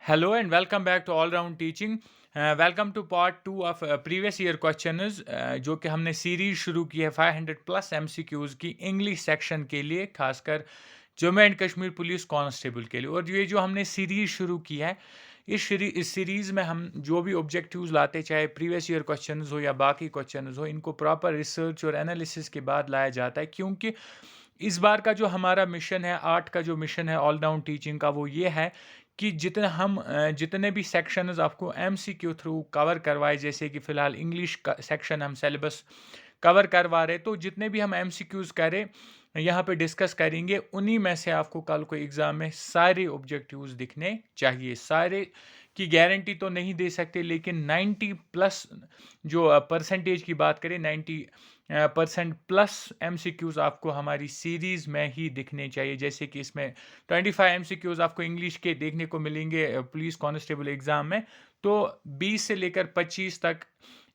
Hello and welcome back to All Round Teaching. Welcome to part 2 of previous year questions जो कि हमने series शुरू की है 500 प्लस एमसीक्यूज की इंग्लिश सेक्शन के लिए, खासकर Jammu and Kashmir police constable के लिए। और ये जो हमने सीरीज शुरू की है, इस सीरीज़ में हम जो भी ऑब्जेक्टिव्स लाते, चाहे प्रीवियस ईयर क्वेश्चंस हो या बाकी क्वेश्चंस हो, इनको प्रॉपर रिसर्च और एनालिसिस के बाद लाया जाता है। क्योंकि इस बार का जो हमारा मिशन है, आर्ट का जो मिशन है ऑल राउंड टीचिंग का, वो ये है कि जितने भी सेक्शंस आपको एमसीक्यू थ्रू कवर करवाए, जैसे कि फ़िलहाल इंग्लिश का सेक्शन हम सिलेबस कवर करवा रहे, तो जितने भी हम एमसीक्यूज़ करें यहाँ पे डिस्कस करेंगे, उन्हीं में से आपको कल को एग्ज़ाम में सारे ऑब्जेक्टिव्स दिखने चाहिए। सारे की गारंटी तो नहीं दे सकते, लेकिन 90 प्लस जो परसेंटेज की बात करें, 90% प्लस एमसीक्यूज़ आपको हमारी सीरीज़ में ही दिखने चाहिए। जैसे कि इसमें 25 एमसीक्यूज़ आपको इंग्लिश के देखने को मिलेंगे पुलिस कांस्टेबल एग्ज़ाम में, तो 20 से लेकर 25 तक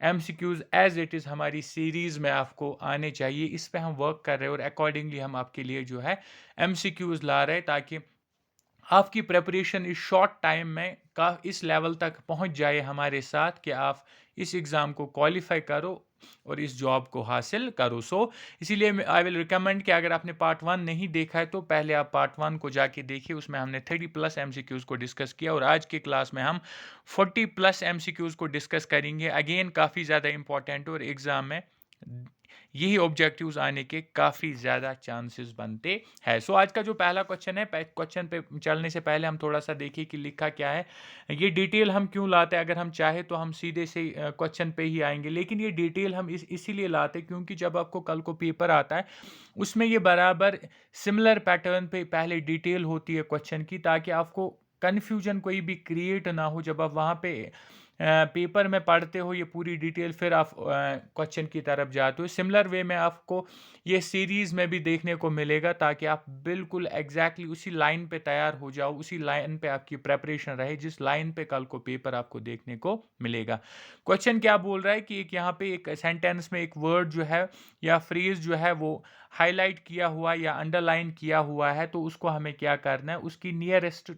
एमसीक्यूज़ एज इट इज़ हमारी सीरीज़ में आपको आने चाहिए। इस पे हम वर्क कर रहे हैं और अकॉर्डिंगली हम आपके लिए जो है एमसीक्यूज़ ला रहे हैं, ताकि आपकी प्रिपरेशन इस शॉर्ट टाइम में का इस लेवल तक पहुंच जाए हमारे साथ कि आप इस एग्ज़ाम को क्वालिफाई करो और इस जॉब को हासिल करो। इसीलिए आई विल रिकमेंड कि अगर आपने पार्ट 1 नहीं देखा है, तो पहले आप पार्ट 1 को जाके देखिए। उसमें हमने 30 प्लस एमसीक्यूज़ को डिस्कस किया और आज के क्लास में हम 40 प्लस एमसीक्यूज़ को डिस्कस करेंगे। अगेन काफ़ी ज़्यादा इंपॉर्टेंट, और एग्ज़ाम में यही ऑब्जेक्टिव्स आने के काफ़ी ज़्यादा चांसेस बनते हैं। आज का जो पहला क्वेश्चन है, क्वेश्चन पे चलने से पहले हम थोड़ा सा देखिए कि लिखा क्या है। ये डिटेल हम क्यों लाते हैं? अगर हम चाहे तो हम सीधे से क्वेश्चन पे ही आएंगे, लेकिन ये डिटेल हम इसीलिए लाते हैं क्योंकि जब आपको कल को पेपर आता है, उसमें ये बराबर सिमिलर पैटर्न पे पहले डिटेल होती है क्वेश्चन की, ताकि आपको कन्फ्यूजन कोई भी क्रिएट ना हो। जब आप वहाँ पे पेपर में पढ़ते हो ये पूरी डिटेल, फिर आप क्वेश्चन की तरफ जाते हो। सिमिलर वे में आपको ये सीरीज़ में भी देखने को मिलेगा, ताकि आप बिल्कुल एग्जैक्टली उसी लाइन पे तैयार हो जाओ, उसी लाइन पे आपकी प्रेपरेशन रहे, जिस लाइन पे कल को पेपर आपको देखने को मिलेगा। क्वेश्चन क्या बोल रहा है कि एक यहाँ पे एक सेंटेंस में एक वर्ड जो है या फ्रेज जो है वो हाईलाइट किया हुआ या अंडरलाइन किया हुआ है, तो उसको हमें क्या करना है, उसकी नियरेस्ट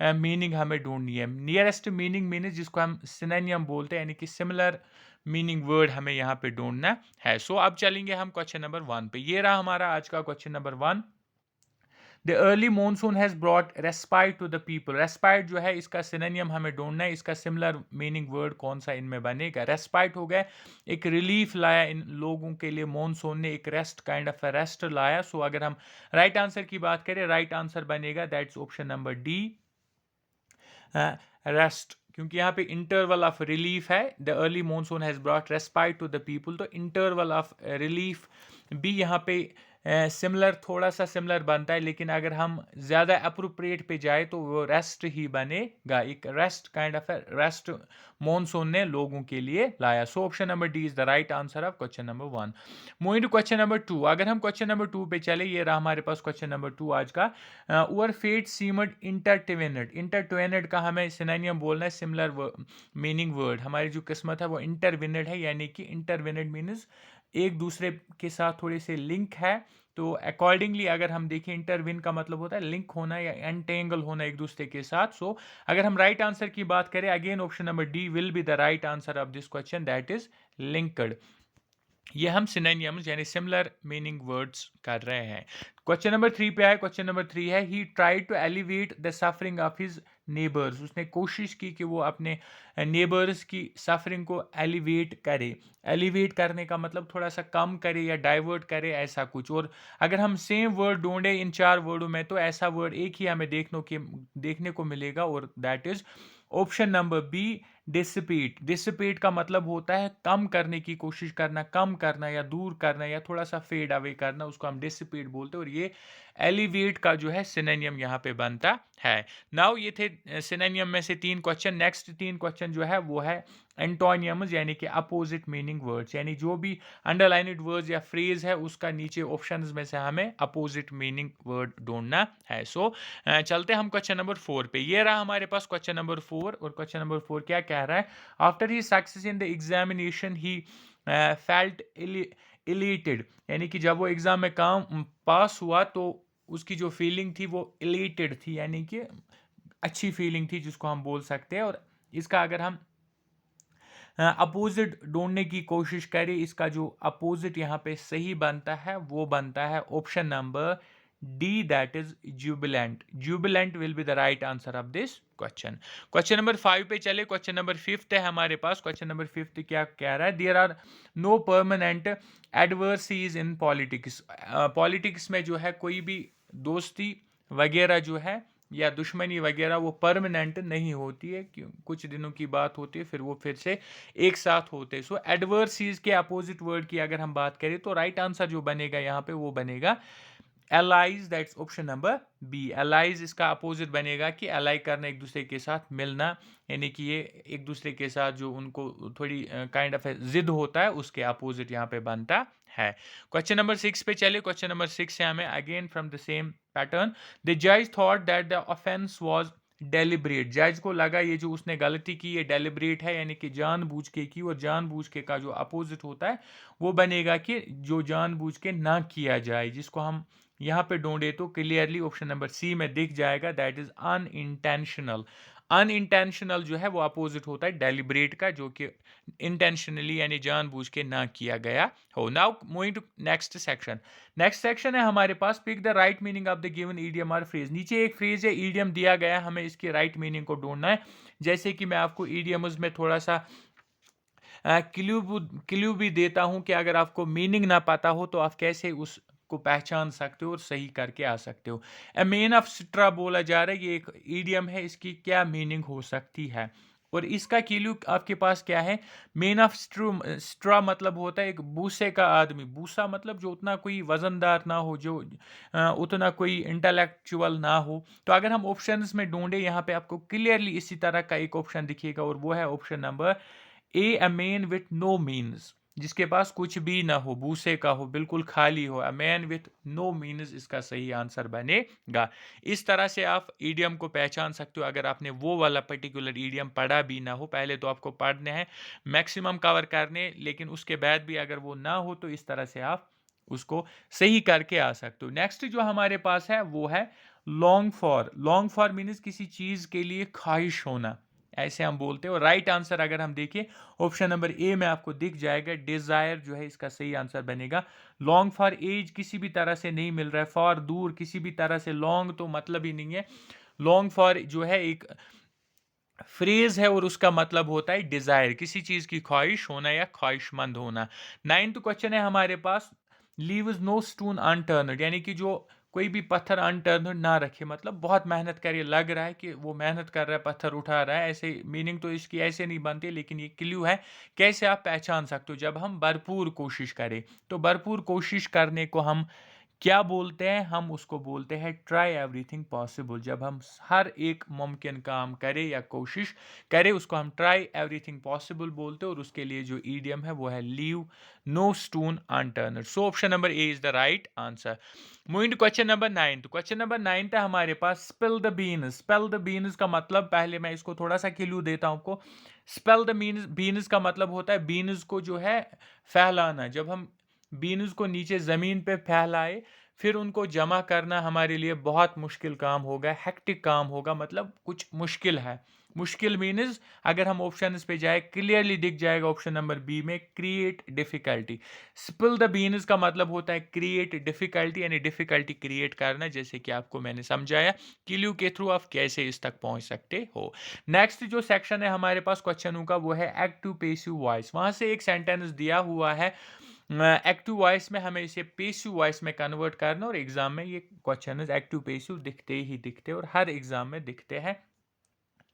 मीनिंग हमें ढूंढनी है। नियरेस्ट मीनिंग मीन जिसको हम सिनोनिम बोलते हैं, यानी कि सिमिलर मीनिंग वर्ड हमें यहाँ पे ढूंढना है। अब चलेंगे हम क्वेश्चन नंबर 1 पे। ये रहा हमारा आज का question number 1। The early monsoon has brought respite to the people. Respite जो है, इसका सिनोनिम हमें ढूंढना है, इसका सिमिलर मीनिंग वर्ड कौन सा इनमें बनेगा। रेस्पाइट हो गया, एक रिलीफ लाया इन लोगों के लिए, मॉनसून ने एक रेस्ट, काइंड ऑफ रेस्ट लाया। अगर हम राइट आंसर की बात करें, राइट आंसर बनेगा that's option number D, rest. क्योंकि यहाँ पे इंटरवल ऑफ रिलीफ है, the early monsoon has brought respite to the people, तो इंटरवल ऑफ रिलीफ भी यहाँ पे सिमिलर, थोड़ा सा सिमिलर बनता है, लेकिन अगर हम ज़्यादा अप्रोप्रिएट पे जाए तो वो रेस्ट ही बनेगा। एक rest, kind of rest monsoon ने लोगों के लिए लाया। Option number D is the right answer of question number 1। Moving to question number 2। अगर हम क्वेश्चन नंबर 2 पे चले, ये रहा हमारे पास क्वेश्चन नंबर 2 आज का। Over fate सीमड इंटरट्विनेड। इंटरट्विनेड का हमें सिनोनिम बोलना है, सिमिलर मीनिंग वर्ड। हमारी जो किस्मत है वो इंटरविनेड है, यानी कि इंटरविनेड मीन्स एक दूसरे के साथ थोड़े से लिंक है। तो अकॉर्डिंगली अगर हम देखें, इंटरविन का मतलब होता है लिंक होना या एंटेंगल होना एक दूसरे के साथ। अगर हम राइट आंसर की बात करें, again option number D will be the right answer of this question, that is linked. ये हम सिनोनिम्स यानी सिमिलर मीनिंग वर्ड्स कर रहे हैं। क्वेश्चन नंबर 3 पे आए। क्वेश्चन नंबर 3 है, he tried to elevate the suffering of his neighbours. उसने कोशिश की कि वो अपने नेबर्स की सफरिंग को एलिवेट करे। एलिवेट करने का मतलब थोड़ा सा कम करे या डाइवर्ट करे, ऐसा कुछ। और अगर हम सेम वर्ड ढूंढे इन 4 वर्डों में, तो ऐसा वर्ड एक ही हमें देखने को मिलेगा, और that is option number B, dissipate. Dissipate का मतलब होता है कम करने की कोशिश करना, कम करना या दूर करना या थोड़ा सा फेड अवे करना, उसको हम डिसिपेट बोलते हैं। और ये एलिवेट का जो है सिनोनिम यहाँ पे बनता है। नाउ ये थे सिनोनिम में से 3 क्वेश्चन। नेक्स्ट 3 क्वेश्चन जो है वो है एंटोनियम्स, यानी कि अपोजिट मीनिंग वर्ड्स, यानी जो भी अंडरलाइनेड वर्ड्स या फ्रेज है उसका नीचे ऑप्शंस में से हमें अपोजिट मीनिंग वर्ड ढूंढना है। चलते हम क्वेश्चन नंबर 4 पे। ये रहा हमारे पास क्वेश्चन नंबर 4। और क्वेश्चन नंबर 4 क्या कह रहा है, after he success in the examination he felt elated. यानी कि जब वो एग्जाम में काम पास हुआ, तो उसकी जो फीलिंग थी वो इलीटेड थी, यानी कि अच्छी फीलिंग थी जिसको हम बोल सकते हैं। और इसका अगर हम अपोजिट ढूंढने की कोशिश करें, इसका जो अपोजिट यहाँ पे सही बनता है वो बनता है option number D, that is Jubilant. Jubilant will be the right answer of this question. Question number 5 पे चले। क्वेश्चन नंबर 5 है हमारे पास। क्वेश्चन नंबर 5 क्या कह रहा है? There are no permanent adversaries in politics. Politics में जो है कोई भी दोस्ती वगैरह जो है या दुश्मनी वगैरह वो परमानेंट नहीं होती है, क्यों कुछ दिनों की बात होती है फिर वो फिर से एक साथ होते हैं। सो एडवर्सीज के अपोजिट वर्ड की अगर हम बात करें तो राइट आंसर जो बनेगा यहाँ पे वो बनेगा allies, that's option number B. Allies इसका अपोजिट बनेगा कि एलाई करना, एक दूसरे के साथ मिलना, यानी कि ये एक दूसरे के साथ जो उनको थोड़ी काइंड ऑफ जिद होता है उसके अपोजिट यहाँ पे बनता है। क्वेश्चन नंबर 6 पे चले। क्वेश्चन नंबर 6 से हमें again from the same pattern. The जज thought that the offence was deliberate. जज को लगा ये जो उसने गलती की ये डेलिब्रेट है, यानी कि जानबूझ के की, और जानबूझ के का जो अपोजिट होता है वो बनेगा कि जो जानबूझ के ना किया जाए, जिसको हम यहाँ पे ढूंढे तो क्लियरली ऑप्शन नंबर सी में दिख जाएगा, दैट इज अनइंटेंशनल। अनइंटेंशनल जो है वो अपोजिट होता है डेलिब्रेट का, जो कि इंटेंशनली यानी जानबूझ के ना किया गया हो। Now moving to next section. Next section है हमारे पास, pick the right meaning of the given idiom और फ्रेज। नीचे एक फ्रेज है, ईडियम दिया गया, हमें इसकी राइट मीनिंग को ढूंढना है। जैसे कि मैं आपको ईडियम्स में थोड़ा सा क्ल्यू भी देता हूं कि अगर आपको मीनिंग ना पता हो तो आप कैसे उस को पहचान सकते हो और सही करके आ सकते हो। ए मेन ऑफ स्ट्रा बोला जा रहा है, ये एक ईडियम है, इसकी क्या मीनिंग हो सकती है? और इसका क्ल्यू आपके पास क्या है? मेन ऑफ स्ट्रा मतलब होता है एक बूसे का आदमी। बूसा मतलब जो उतना कोई वजनदार ना हो, जो उतना कोई इंटेलेक्चुअल ना हो। तो अगर हम ऑप्शंस में ढूंढे यहाँ पे आपको क्लियरली इसी तरह का एक ऑप्शन दिखेगा और वो है option number A man with no means, जिसके पास कुछ भी ना हो, बूसे का हो, बिल्कुल खाली हो। A man with no means इसका सही आंसर बनेगा। इस तरह से आप ईडियम को पहचान सकते हो अगर आपने वो वाला पर्टिकुलर ईडियम पढ़ा भी ना हो। पहले तो आपको पढ़ने हैं, मैक्सिमम कवर करने, लेकिन उसके बाद भी अगर वो ना हो तो इस तरह से आप उसको सही करके आ सकते हो। नेक्स्ट जो हमारे पास है वो है long for. Long for means किसी चीज के लिए ख्वाहिश होना, ऐसे हम बोलते हैं। और राइट आंसर अगर हम देखें ऑप्शन नंबर ए में आपको दिख जाएगा, डिजायर जो है इसका सही आंसर बनेगा। लॉन्ग फॉर एज किसी भी तरह से नहीं मिल रहा है, फॉर दूर किसी भी तरह से, लॉन्ग तो मतलब ही नहीं है। लॉन्ग फॉर जो है एक फ्रेज है और उसका मतलब होता है डिजायर, किसी चीज की ख्वाहिश होना या ख्वाहिशमंद होना। नाइन्थ क्वेश्चन है हमारे पास, लीव्स नो स्टोन अनटर्न्ड, यानी कि जो कोई भी पत्थर अनटर्न्ड ना रखे, मतलब बहुत मेहनत करे, लग रहा है कि वो मेहनत कर रहा है, पत्थर उठा रहा है, ऐसे मीनिंग तो इसकी ऐसे नहीं बनती, लेकिन ये क्ल्यू है कैसे आप पहचान सकते हो। जब हम भरपूर कोशिश करें, तो भरपूर कोशिश करने को हम क्या बोलते हैं? हम उसको बोलते हैं ट्राई एवरीथिंग पॉसिबल। जब हम हर एक मुमकिन काम करें या कोशिश करें उसको हम ट्राई एवरीथिंग पॉसिबल बोलते हैं। और उसके लिए जो ईडियम है वो है leave no stone unturned. So option number A is the right answer. Moving to question number 9। Question number 9 है हमारे पास, spell the beans. Spell the beans का मतलब, पहले मैं इसको थोड़ा सा क्लू देता हूं आपको। स्पेल द बीन्स, बीन्स का मतलब होता है बीन्स को जो है फैलाना। जब हम बीन्स को नीचे जमीन पे फैलाए फिर उनको जमा करना हमारे लिए बहुत मुश्किल काम होगा, हेक्टिक काम होगा, मतलब कुछ मुश्किल है। मुश्किल मीन्स अगर हम ऑप्शन पे जाए क्लियरली दिख जाएगा ऑप्शन नंबर बी में, create difficulty. Spill the beans का मतलब होता है क्रिएट डिफिकल्टी, यानी डिफिकल्टी क्रिएट करना, जैसे कि आपको मैंने समझाया क्ल्यू के थ्रू आप कैसे इस तक पहुंच सकते हो। नेक्स्ट जो सेक्शन है हमारे पास क्वेश्चनों का वो है एक्टिव पेसिव वॉइस। वहां से एक सेंटेंस दिया हुआ है एक्टिव वॉइस में, हमें इसे पेसिव वॉइस में कन्वर्ट करना, और एग्जाम में ये क्वेश्चन एक्टिव पेसिव दिखते ही दिखते और हर एग्जाम में दिखते हैं।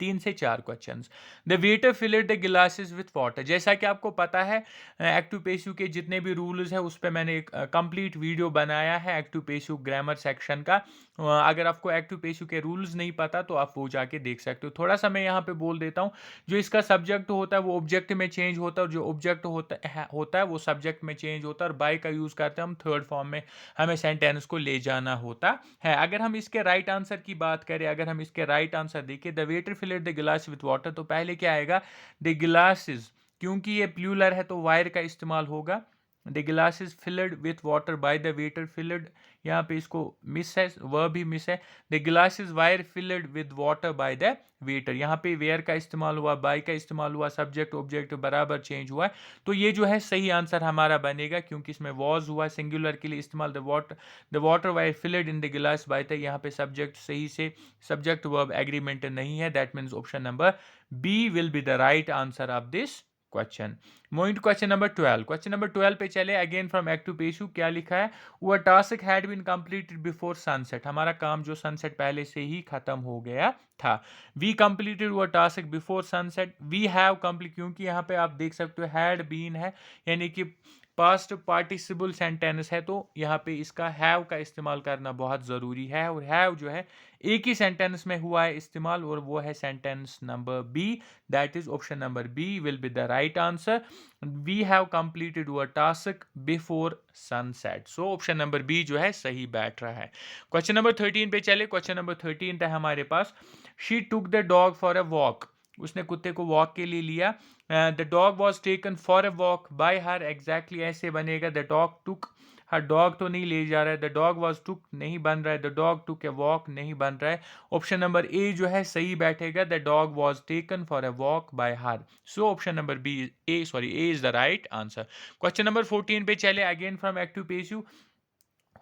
3 से 4 questions. The waiter filled the glasses with water. जैसा कि आपको पता है एक्टिव पेसिव के जितने भी रूल्स है उस पर मैंने एक कंप्लीट वीडियो बनाया है एक्टिव पेसिव ग्रामर सेक्शन का। अगर आपको एक्टिव पेसिव के रूल्स नहीं पता तो आप वो जाके देख सकते हो। थोड़ा सा मैं यहाँ पे बोल देता हूँ, जो इसका सब्जेक्ट होता है वो ऑब्जेक्ट में चेंज होता है, और जो ऑब्जेक्ट होता है वो सब्जेक्ट में चेंज होता है, और बाय का यूज करते हैं हम थर्ड फॉर्म में, हमें सेंटेंस को ले जाना होता है। अगर हम इसके राइट आंसर की बात करें, अगर हम इसके राइट आंसर देखें, द वेटर फिल्ड द गिलास विथ वाटर, तो पहले क्या आएगा? द गिलासेस, क्योंकि ये प्लूरल है तो वायर का इस्तेमाल होगा, द गिलास is filled with water by the waiter, field यहाँ पे इसको मिस है, वर्ब भी मिस है। द गिलास is wire filled with water by the waiter, यहाँ पे वेयर का इस्तेमाल हुआ, बाय का इस्तेमाल हुआ, सब्जेक्ट ऑब्जेक्ट बराबर चेंज हुआ है। तो ये जो है सही आंसर हमारा बनेगा, क्योंकि इसमें वॉज हुआ सिंगुलर के लिए इस्तेमाल, the water wire filled in the गिलास बाय द, यहाँ पे सब्जेक्ट सही से सब्जेक्ट वर्ब एग्रीमेंट नहीं है, that means option number B will be the right answer of this question. Moving to question number 12, question number 12 पे चले, again from active पेशू, क्या लिखा है, वो task had been completed before sunset, हमारा काम जो सनसेट पहले से ही खत्म हो गया था। वी कंप्लीटेड वो task before sunset, we have complete, क्योंकि यहाँ पे आप देख सकते हो हैड बीन है, यानी कि पास्ट पार्टिसिपल सेंटेंस है, तो यहाँ पे इसका हैव का इस्तेमाल करना बहुत ज़रूरी है, और हैव जो है एक ही सेंटेंस में हुआ है इस्तेमाल, और वो है sentence number B, that is option number B will be the right answer. We have completed our task before sunset, so option number B जो है सही बैठ रहा है। क्वेश्चन नंबर 13 पे चले, क्वेश्चन नंबर 13 था हमारे पास, she took the dog for a walk, उसने कुत्ते को वॉक के लिए लिया, the dog was taken for a walk by her, exactly ऐसे बनेगा, the dog took, her dog तो नहीं ले जा रहा है, द डॉग वॉज टुक नहीं बन रहा है, the dog took a walk नहीं बन रहा है, ऑप्शन नंबर ए जो है सही बैठेगा, the dog was taken for a walk by her, so option number B A is the right answer. Question number 14 पे चले, again from active page,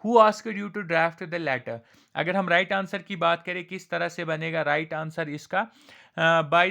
who asked you to draft the letter, अगर हम right answer की बात करें किस तरह से बनेगा राइट आंसर इसका, by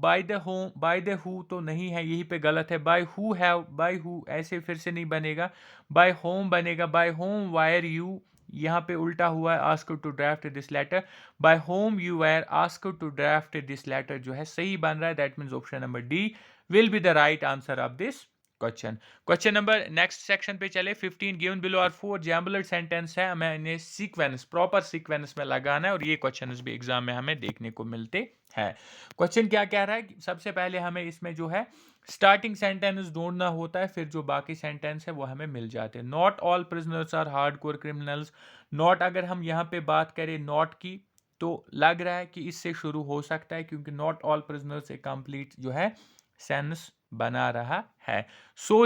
by the whom, by the who तो नहीं है, यहीं पे गलत है, by who have, by who ऐसे फिर से नहीं बनेगा, बाय होम बनेगा, बाय होम वायर यू, यहाँ पे उल्टा हुआ है, asked to draft this letter, by whom you were asked to draft this letter जो है सही बन रहा है, that means option number D will be the right answer of this question. Question number next section पे चले, 15 given below are 4 जैम्बलड sentence है, हमें इन्हें सीक्वेंस प्रॉपर सीक्वेंस में लगाना है, और ये क्वेश्चन भी एग्जाम में हमें देखने को मिलते हैं। क्वेश्चन क्या कह रहा है, सबसे पहले हमें इसमें जो है स्टार्टिंग सेंटेंस ढूंढना होता है, फिर जो बाकी सेंटेंस है वो हमें मिल जाते हैं। Not all prisoners are hardcore criminals, not अगर हम यहाँ पे बात करें नॉट की, तो लग रहा है कि इससे शुरू हो सकता है, क्योंकि नॉट ऑल प्रिजनर्स एक कंप्लीट जो है सेंस बना रहा है। सो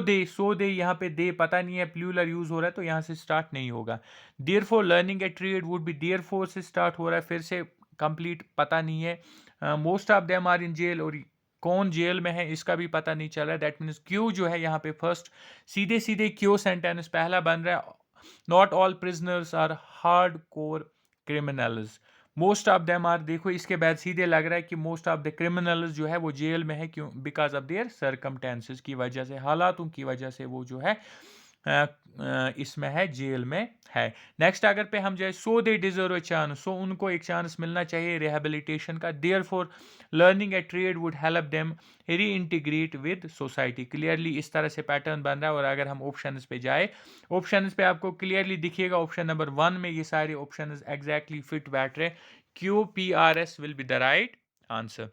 दे यहाँ पे दे पता नहीं है, प्लूरल यूज हो रहा है, तो यहाँ से स्टार्ट नहीं होगा। Therefore learning a trade would be, therefore से स्टार्ट हो रहा है, फिर से कंप्लीट पता नहीं है। Most of them are in jail, और कौन जेल में है इसका भी पता नहीं चल रहा है, दैट मीन्स क्यू जो है यहाँ पे फर्स्ट सीधे सीधे क्यू सेंटेंस पहला बन रहा है, not all prisoners are hardcore criminals, most of them are, देखो इसके बाद सीधे लग रहा है कि मोस्ट ऑफ द क्रिमिनल्स जो है वो जेल में है, क्यों, बिकॉज ऑफ देयर सर्कमटेंसेस की वजह से, हालातों की वजह से वो जो है इसमें है, जेल में है। नेक्स्ट अगर पे हम जाए, सो दे डिजर्व ए चांस, सो उनको एक चांस मिलना चाहिए रिहेबिलिटेशन का, therefore learning a trade would help them reintegrate with society, clearly इस तरह से पैटर्न बन रहा है। और अगर हम ऑप्शन पे जाए, ऑप्शन पे आपको क्लियरली दिखेगा, ऑप्शन नंबर 1 में ये सारे ऑप्शन एग्जैक्टली फिट बैठ रहे, QPRS will be the right answer.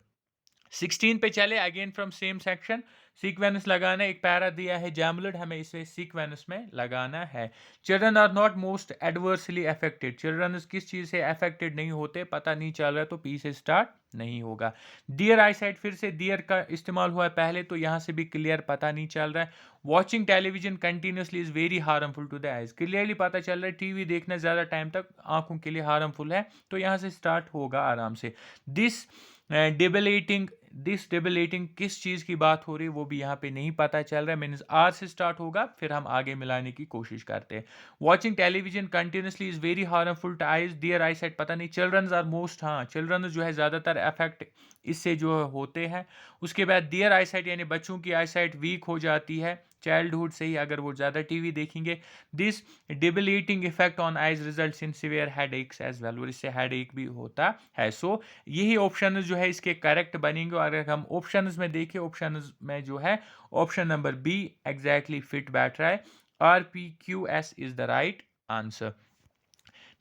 16 पे चले, again from same section, sequence लगाना, एक पैरा दिया है जैमलड, हमें इसे सीक्वेंस में लगाना है। Children are not most adversely affected, children किस चीज से अफेक्टेड नहीं होते, पता नहीं चल रहा है, तो पी से स्टार्ट नहीं होगा। डियर आई साइड, फिर से डियर का इस्तेमाल हुआ है पहले, तो यहां से भी क्लियर पता नहीं चल रहा है। Watching television continuously is very harmful to the eyes, clearly पता चल रहा है टीवी देखना ज्यादा टाइम तक आंखों के लिए हार्मफुल है, तो यहां से स्टार्ट होगा आराम से। दिस डिबेलेटिंग, दिस डिबेलेटिंग किस चीज़ की बात हो रही है वो भी यहाँ पे नहीं पता चल रहा है, मीन्स आर से स्टार्ट होगा, फिर हम आगे मिलाने की कोशिश करते हैं। Watching television continuously is very harmful to eyes, dear I set पता नहीं, चिल्ड्रंस आर मोस्ट, हाँ चिल्ड्रन जो है ज़्यादातर अफेक्ट इससे जो होते हैं। उसके बाद डियर आई साइट, यानी बच्चों की आई साइट वीक हो जाती है चाइल्डहुड से ही, अगर वो ज़्यादा टीवी देखेंगे। This debilitating effect on eyes result in severe headaches as well, और इससे हेड एक भी होता है। सो यही ऑप्शन जो है इसके करेक्ट बनेंगे, और अगर हम ऑप्शंस में देखें, ऑप्शंस में जो है option number B exactly fit बैठ रहा है, RPQS is the right answer.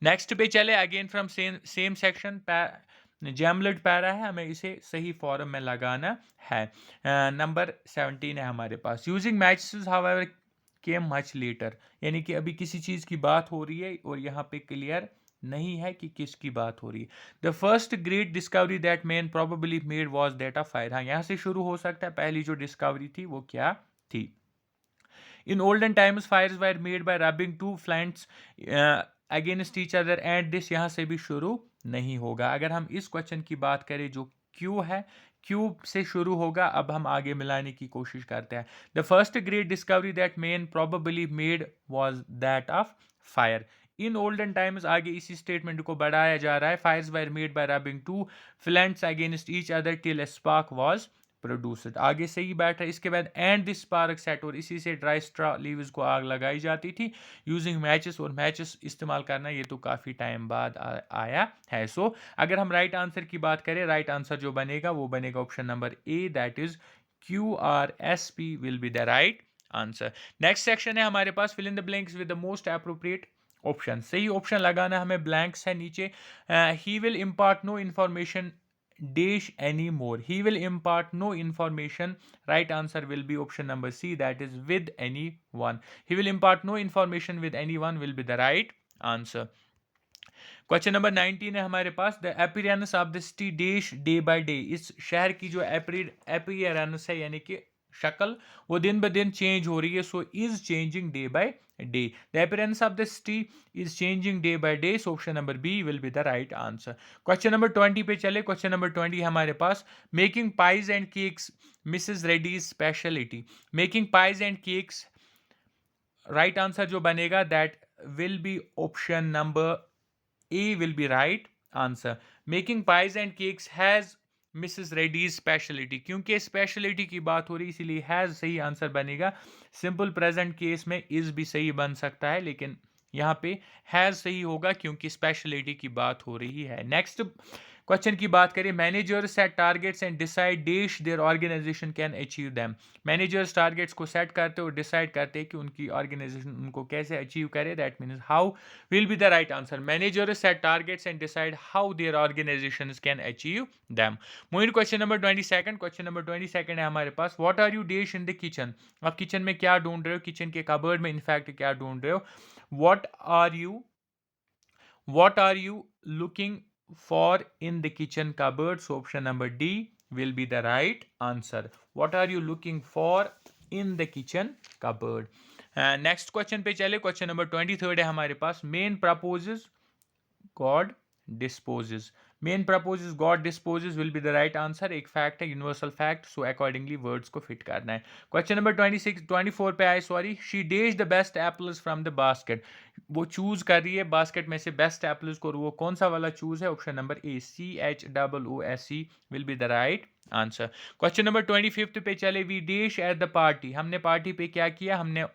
Next पे चले, again from same section, jumbled para है, हमें इसे सही फॉर्म में लगाना है। नंबर 17 है हमारे पास, using matches however came much later, यानी कि अभी किसी चीज़ की बात हो रही है और यहाँ पे क्लियर नहीं है कि किसकी बात हो रही है। The first great discovery that man probably made was that of fire, हाँ यहाँ से शुरू हो सकता है, पहली जो डिस्कवरी थी वो क्या थी। In olden times fires were made by rubbing two flints against each other and this, यहाँ से भी शुरू नहीं होगा। अगर हम इस क्वेश्चन की बात करें जो क्यू है, क्यू से शुरू होगा। अब हम आगे मिलाने की कोशिश करते हैं। The first great discovery that man probably made was that of fire. In olden times, आगे इसी स्टेटमेंट को बढ़ाया जा रहा है, fires were made by rubbing two flints against each other till a spark was produced. आगे से ही बैठ रहा है। इसके बाद एंड दिस स्पार्क सेट, और इसी से ड्राई स्ट्रॉ लीव्स को आग लगाई जाती थी यूजिंग मैचेस, और मैचेस इस्तेमाल करना ये तो काफ़ी टाइम बाद आया है। सो अगर हम राइट आंसर की बात करें, राइट आंसर जो बनेगा वो बनेगा option number A, that is QRSP will be the right answer. Next section है हमारे पास, fill in the blanks with the most appropriate option. सही ऑप्शन लगाना, हमें ब्लैंक्स है नीचे। He will impart no information dash anymore. He will impart no information. Right answer will be option number C, that is with anyone. He will impart no information with anyone will be the right answer. Question number 19 है हमारे पास, the appearance of the city dash day by day. इस शहर की जो appearance है यानी कि शक्ल, वो दिन ब दिन चेंज हो रही है। So is changing day by day. The appearance of the city is changing day by day. So option number B will be the right answer. Question number 20 पे चले। क्वेश्चन नंबर 20 हमारे पास, making pies and cakes Mrs Reddy's speciality. Making pies and cakes, right answer जो बनेगा that will be option number A will be right answer. Making pies and cakes has Mrs. Reddy's specialty. क्योंकि speciality की बात हो रही इसीलिए has सही answer बनेगा। सिंपल प्रेजेंट केस में इज भी सही बन सकता है, लेकिन यहाँ पे हैज सही होगा क्योंकि स्पेशलिटी की बात हो रही है। नेक्स्ट क्वेश्चन की बात करें, managers set targets and decide dash their organization can achieve them. Managers targets को सेट करते और डिसाइड करते हैं कि उनकी ऑर्गेनाइजेशन उनको कैसे अचीव करे। That means how will be the right answer. Managers set targets and decide how their organisations can achieve them. Moving question number 22। Question number 22 है हमारे पास, what are you dash in the kitchen. आप kitchen में क्या ढूंढ रहे हो, kitchen के कबर्ड में इनफैक्ट क्या ढूंढ रहे हो। What are you looking for in the kitchen cupboard? So option number D will be the right answer. What are you looking for in the kitchen cupboard? Next question पे चले। Question number 23 है हमारे पास, main proposes God disposes. Main proposes God disposes will be the right answer. एक fact है, universal fact, so accordingly words को fit करना है। Question number 24 पे आए, sorry. She days the best apples from the basket. वो choose कर रही है बास्केट में से बेस्ट एप्पल्स को, वो कौन सा वाला चूज है। Option number A, CHOOSE will be the right answer. Question number 25 पे चले। We dash at the party, हमने पार्टी पे क्या किया, हमने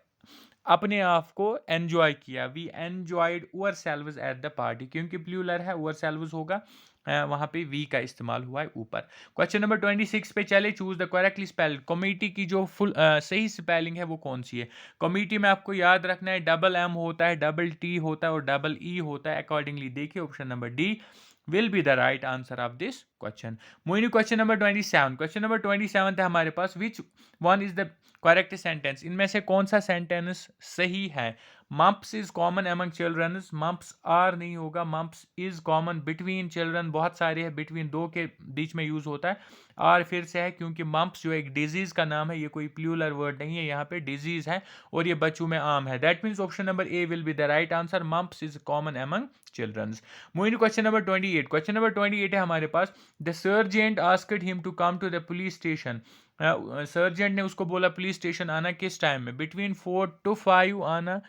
अपने आप को एंजॉय किया। We enjoyed ourselves at the party, क्योंकि प्लूरल है ओवर सेल्व्स होगा, वहां पे वी का इस्तेमाल हुआ है ऊपर। क्वेश्चन नंबर 26 पे चले। Choose the correctly spelled. Committee की जो फुल सही स्पेलिंग है वो कौन सी है। कमेटी में आपको याद रखना है, डबल M होता है, डबल T होता है और डबल E होता है। अकॉर्डिंगली देखिए option number D will be the right answer of this question. Moving to question number 27. Question number 27 है हमारे पास, which one is the correct sentence? इनमें से कौन सा सेंटेंस सही है। mumps is common among children. mumps are नहीं होगा, mumps is common between children, बहुत सारे हैं, between दो के बीच में यूज होता है। और फिर से है क्योंकि mumps जो एक डिजीज का नाम है, ये कोई प्लूरल वर्ड नहीं है, यहाँ पे डिजीज है और ये बच्चों में आम है। That means option number A will be the right answer. mumps is common among children. Moving to question number 28। Question number 28 है हमारे पास, the sergeant asked him to come to the police station. Sergeant ने उसको बोला police station आना, किस time में। Between 4 to 5 आना,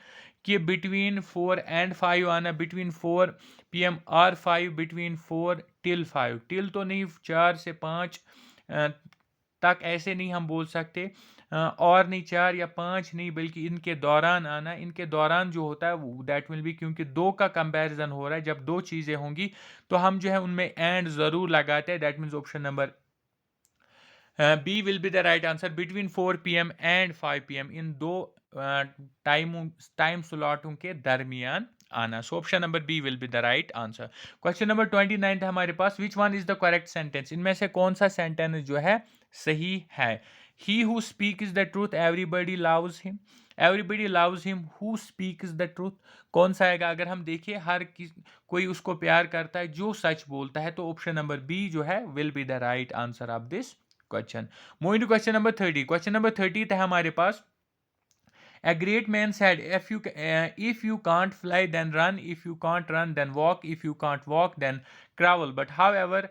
कि बिटवीन 4 and 5 आना, बिटवीन 4 PM और 5, बिटवीन 4 till 5। टिल तो नहीं, 4 से 5 तक ऐसे नहीं हम बोल सकते, और नहीं 4 या 5 नहीं, बल्कि इनके दौरान आना। इनके दौरान जो होता है दैट विल बी, क्योंकि दो का कंपैरिजन हो रहा है, जब दो चीजें होंगी तो हम जो है उनमें एंड जरूर लगाते हैं। That means option number B will be the right answer. Between 4 PM and 5 PM, इन दो टाइम स्लॉटों के दरमियान आना। So option number B will be the right answer. Question number 29 है हमारे पास, which one is the correct sentence. इनमें से कौन सा सेंटेंस जो है सही है। He who speaks the truth everybody loves him. Everybody loves him who speaks the truth, कौन सा आएगा। अगर हम देखिए कोई उसको प्यार करता है जो सच बोलता है, तो ऑप्शन नंबर बी जो है will be the right answer of this question. Moving to question number 30। Question number 30 है हमारे पास, A great man said, if you can't fly, then run. If you can't run, then walk. If you can't walk, then crawl. But however,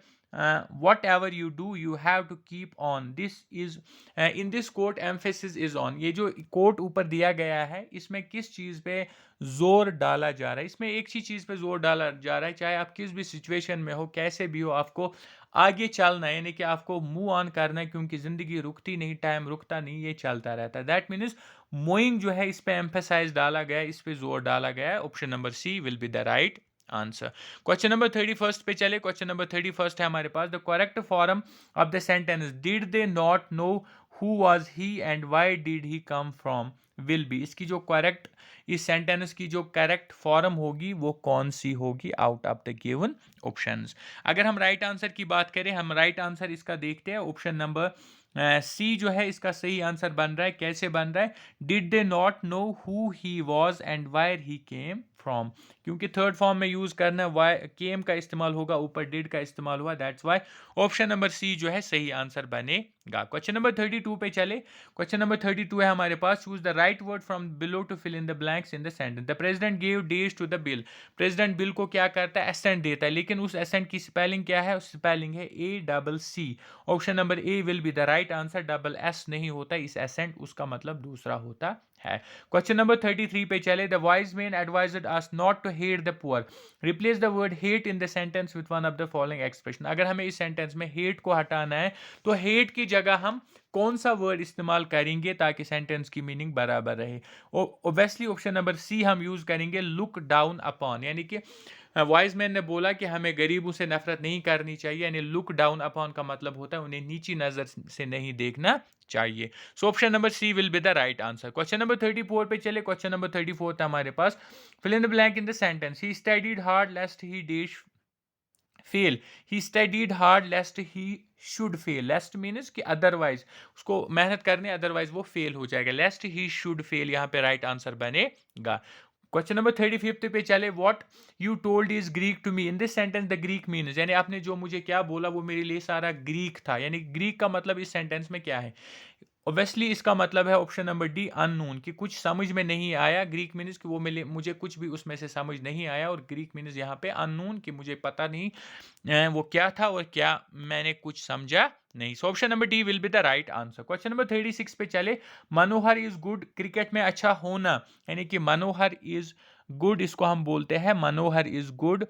whatever you do, you have to keep on. This is in this quote emphasis is on. ये जो quote ऊपर दिया गया है, इसमें किस चीज पे जोर डाला जा रहा है? इसमें एक ही चीज पे जोर डाला जा रहा है, चाहे आप किस भी सिचुएशन में हो, कैसे भी हो, आपको आगे चलना है, यानी कि आपको मूव ऑन करना है, क्योंकि जिंदगी रुकती नहीं, टाइम रुकता नहीं, ये चलता रहता है. दैट मीन्स मूविंग जो है, इस पे एम्फेसाइज डाला गया है, इस पे जोर डाला गया है. Option number C will be the right answer. Question number 31 पे चले. क्वेश्चन नंबर 31 है हमारे पास. The correct form of the sentence did they not know who was he and why did he come from will be. इसकी जो correct, इस sentence की जो करेक्ट फॉर्म होगी वो कौन सी होगी out of the given options. अगर हम राइट आंसर की बात करें, हम राइट आंसर इसका देखते हैं. ऑप्शन नंबर सी जो है इसका सही आंसर बन रहा है. कैसे बन रहा है? Did they not know who he was and where he came from. क्योंकि थर्ड फॉर्म में यूज करना, वाई केम का इस्तेमाल होगा, ऊपर डिड का इस्तेमाल हुआ, that's why option number C जो है सही आंसर बनेगा. क्वेश्चन नंबर 32 पे चले. क्वेश्चन नंबर 32 है हमारे पास. Choose the right word from below to fill in the blanks in the sentence. The president give days to the bill. President bill को क्या करता है? एसेंट देता है. लेकिन उस एसेंट की स्पेलिंग क्या है? स्पेलिंग है ACC. Option number A will be the right answer. Double S नहीं होता इस एसेंट, उसका मतलब दूसरा होता है. क्वेश्चन नंबर 33 पे चले. The wise man advised us not to hate the poor. Replace the word hate in the sentence with one of the following expression. अगर हमें इस सेंटेंस में हेट को हटाना है, तो हेट की जगह हम कौन सा वर्ड इस्तेमाल करेंगे ताकि सेंटेंस की मीनिंग बराबर रहे? ओब्वियसली ऑप्शन नंबर सी हम यूज करेंगे, लुक डाउन अपॉन. यानी कि वाइज मैन ने बोला कि हमें गरीबों से नफरत नहीं करनी चाहिए, यानी लुक डाउन अपॉन का मतलब होता है उन्हें नीची नजर से नहीं देखना चाहिए. So option number C will be the right answer. Question number 34 पे चले. क्वेश्चन नंबर 34 था हमारे पास. Fill in the blank in the sentence. He studied hard lest he dash fail. He studied hard lest he should fail. Lest means कि otherwise उसको मेहनत करने, otherwise वो फेल हो जाएगा. लेस्ट ही शुड फेल यहाँ पे राइट आंसर बनेगा. क्वेश्चन नंबर 35 पे चले. What you told is Greek to me. In this sentence the Greek means, यानी आपने जो मुझे क्या बोला वो मेरे लिए सारा ग्रीक था. यानी ग्रीक का मतलब इस सेंटेंस में क्या है? ऑब्वियसली इसका मतलब है ऑप्शन नंबर डी अननोन, कि कुछ समझ में नहीं आया. ग्रीक मीन्स कि वो मुझे कुछ भी उसमें से समझ नहीं आया, और ग्रीक मीन्स यहाँ पे अननोन, कि मुझे पता नहीं वो क्या था और क्या मैंने कुछ समझा नहीं. सो option number D will be the right answer. Question number 36 पे चले. मनोहर इज गुड. क्रिकेट में अच्छा होना, यानी कि मनोहर इज गुड, इसको हम बोलते हैं मनोहर इज गुड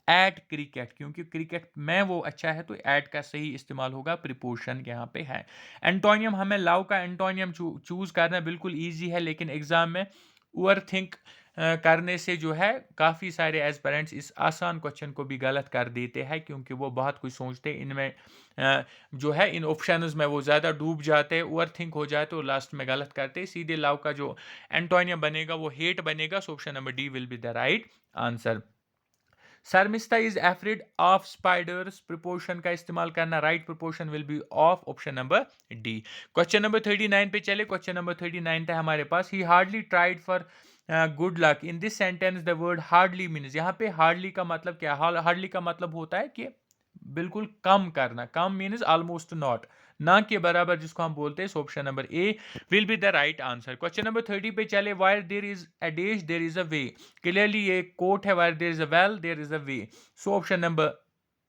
एट क्रिकेट. क्योंकि क्रिकेट में वो अच्छा है, तो एट का सही इस्तेमाल होगा, प्रीपोजिशन यहाँ पे है. एंटोनियम, हमें लव का एंटोनियम चूज करना बिल्कुल इजी है, लेकिन एग्जाम में ओवर थिंक करने से जो है काफ़ी सारे एस्पिरेंट्स इस आसान क्वेश्चन को भी गलत कर देते हैं, क्योंकि वो बहुत कुछ सोचते हैं. इनमें जो है इन ऑप्शंस में वो ज़्यादा डूब जाते हैं, ओवर थिंक हो जाए तो लास्ट में गलत करते हैं. सीधे लव का जो एंटोनियम बनेगा वो हेट बनेगा. So option number D will be the right answer. Sharmistha is afraid of spiders. Preposition का इस्तेमाल करना, right preposition will be of. Option number D. Question number 39 पे चले. क्वेश्चन नंबर 39 था हमारे पास. He hardly tried for good luck. In this sentence the word hardly means. यहाँ पे हार्डली का मतलब क्या? हार्डली का मतलब होता है कि बिल्कुल कम करना. कम मीन्स ऑलमोस्ट नॉट, ना के बराबर, जिसको हम बोलते हैं. Option number A will be the right answer. Question number 30 पे चले. Where there is a dash there is a way. Clearly ये कोट है, where there is a well there is a way. So option number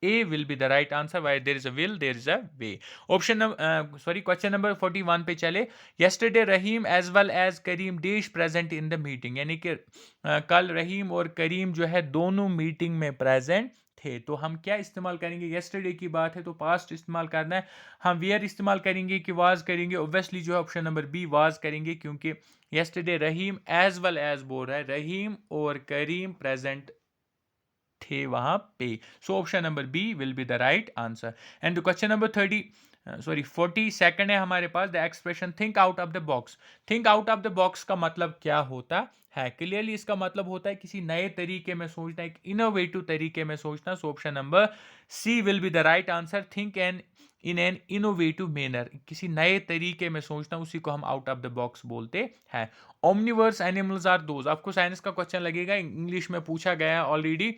A will be the right answer. Why there is a will, there is a way. Question number 41 पे चले. Yesterday Rahim as well as Kareem dash present in the meeting. यानी कि कल रहीम और करीम जो है दोनों meeting में प्रेजेंट थे. तो हम क्या इस्तेमाल करेंगे? yesterday की बात है तो पास्ट इस्तेमाल करना है. हम वेयर इस्तेमाल करेंगे कि वाज करेंगे? ऑब्वियसली जो है ऑप्शन नंबर बी वाज करेंगे, क्योंकि yesterday रहीम एज वेल एज बोल रहा है, रहीम और करीम प्रेजेंट थे वहां पे. So option number B will be the right answer. And question number 42 है हमारे पास. The expression think out of the box. Think out of the box का मतलब क्या होता है? क्लियरली इसका मतलब होता है किसी नए तरीके में सोचना, एक इनोवेटिव तरीके में सोचना. So option number C will be the right answer. Think in an innovative manner, किसी नए तरीके में सोचना, उसी को हम आउट ऑफ द बॉक्स बोलते हैं. Omnivores animals are those. आपको साइंस का क्वेश्चन लगेगा, इंग्लिश में पूछा गया है ऑलरेडी.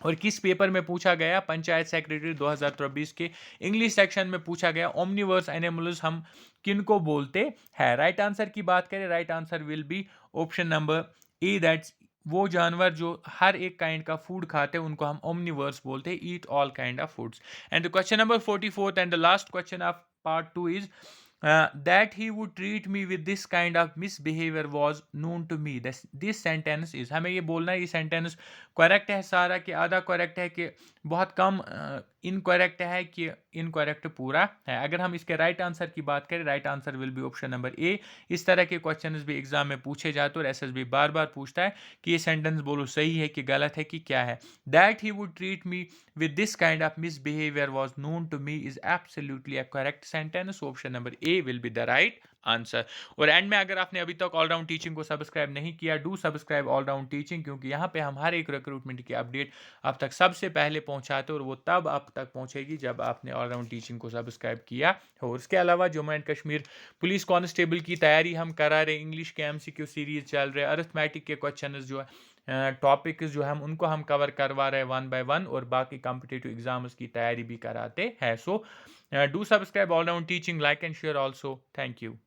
और किस पेपर में पूछा गया? पंचायत सेक्रेटरी 2024 के इंग्लिश सेक्शन में पूछा गया ओमनिवर्स एनिमल्स हम किनको बोलते हैं? राइट आंसर की बात करें, right answer will be option number A, that's वो जानवर जो हर एक काइंड का फूड खाते हैं उनको हम ओमनिवर्स बोलते हैं, eat all kind of foods. And the question number 44th and the last question of part 2 is that he would treat me with this kind of misbehavior was known to me. This sentence is, हमें ये बोलना है ये sentence correct है सारा कि आधा correct है कि बहुत कम इनकरेक्ट है कि इनकरेक्ट पूरा है। अगर हम इसके राइट आंसर की बात करें, right answer will be option number ए। इस तरह के क्वेश्चंस भी एग्जाम में पूछे जाते और एसएसबी बार बार पूछता है कि ये सेंटेंस बोलो सही है कि गलत है कि क्या है। That he would treat me with this kind of misbehavior was known to me is absolutely a correct sentence. Option number A will be the right answer. और एंड में अगर आपने अभी तक ऑलराउंड टीचिंग को सब्सक्राइब नहीं किया, do subscribe all-round teaching, क्योंकि यहाँ पे हम हर एक रिक्रूटमेंट की अपडेट आप तक सबसे पहले पहुँचाते और वो तब आप तक पहुँचेगी जब आपने ऑलराउंड टीचिंग को सब्सक्राइब किया हो। उसके अलावा Jammu and Kashmir police constable की तैयारी हम करा रहे, इंग्लिश के MCQ सीरीज चल रहे, अरिथमेटिक के क्वेश्चन जो है टॉपिक जो है उनको हम कवर करवा रहे हैं 1 by 1 और बाकी कॉम्पिटिटिव एग्जाम्स की तैयारी भी कराते हैं। So do subscribe all round teaching, like and share also. Thank you.